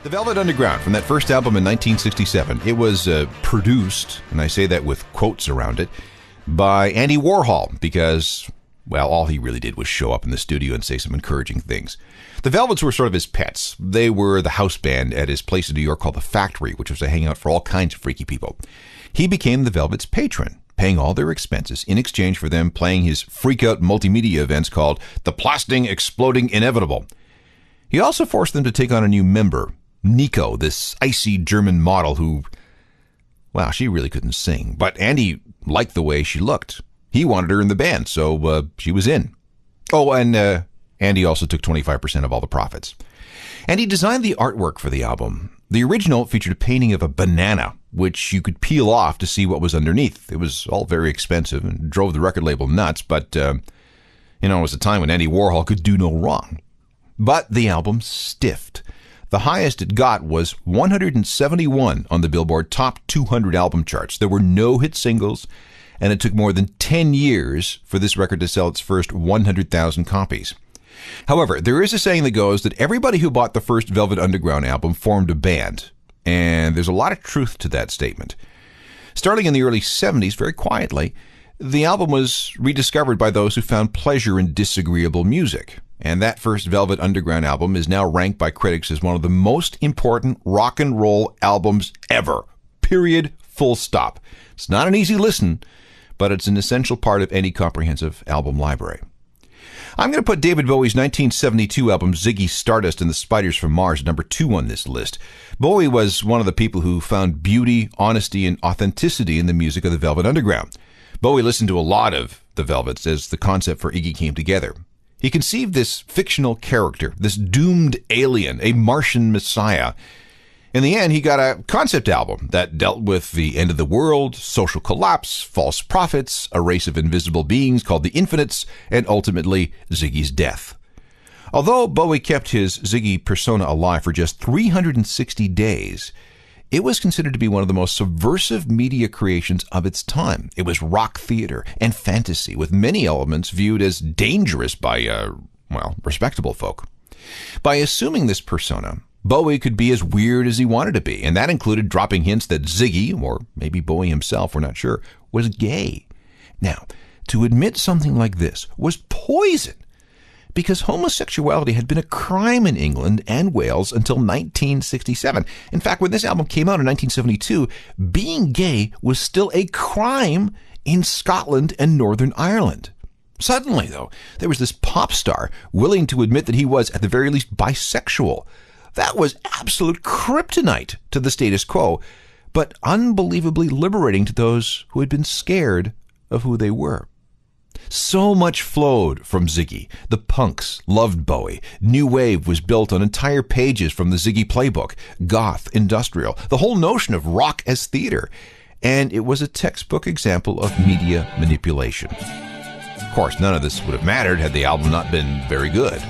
The Velvet Underground from that first album in 1967. It was produced, and I say that with quotes around it, by Andy Warhol because, well, all he really did was show up in the studio and say some encouraging things. The Velvets were sort of his pets. They were the house band at his place in New York called The Factory, which was a hangout for all kinds of freaky people. He became the Velvets' patron, paying all their expenses in exchange for them playing his freak-out multimedia events called The Blasting Exploding Inevitable. He also forced them to take on a new member, Nico, this icy German model who, wow, she really couldn't sing. But Andy liked the way she looked. He wanted her in the band, so she was in. Oh, and Andy also took 25% of all the profits. And he designed the artwork for the album. The original featured a painting of a banana, which you could peel off to see what was underneath. It was all very expensive and drove the record label nuts, but, it was a time when Andy Warhol could do no wrong. But the album stiffed. The highest it got was 171 on the Billboard Top 200 album charts. There were no hit singles, and it took more than 10 years for this record to sell its first 100,000 copies. However, there is a saying that goes that everybody who bought the first Velvet Underground album formed a band, and there's a lot of truth to that statement. Starting in the early 70s, very quietly, the album was rediscovered by those who found pleasure in disagreeable music. And that first Velvet Underground album is now ranked by critics as one of the most important rock and roll albums ever. Period. Full stop. It's not an easy listen, but it's an essential part of any comprehensive album library. I'm going to put David Bowie's 1972 album Ziggy Stardust and the Spiders from Mars at number 2 on this list. Bowie was one of the people who found beauty, honesty, and authenticity in the music of the Velvet Underground. Bowie listened to a lot of the Velvets as the concept for Iggy came together. He conceived this fictional character, this doomed alien, a Martian messiah. In the end, he got a concept album that dealt with the end of the world, social collapse, false prophets, a race of invisible beings called the Infinites, and ultimately Ziggy's death. Although Bowie kept his Ziggy persona alive for just 360 days, it was considered to be one of the most subversive media creations of its time. It was rock theater and fantasy, with many elements viewed as dangerous by, respectable folk. By assuming this persona, Bowie could be as weird as he wanted to be, and that included dropping hints that Ziggy, or maybe Bowie himself, we're not sure, was gay. Now, to admit something like this was poison, because homosexuality had been a crime in England and Wales until 1967. In fact, when this album came out in 1972, being gay was still a crime in Scotland and Northern Ireland. Suddenly, though, there was this pop star willing to admit that he was, at the very least, bisexual. That was absolute kryptonite to the status quo, but unbelievably liberating to those who had been scared of who they were. So much flowed from Ziggy. The punks loved Bowie. New Wave was built on entire pages from the Ziggy playbook. Goth, industrial, the whole notion of rock as theater. And it was a textbook example of media manipulation. Of course, none of this would have mattered had the album not been very good.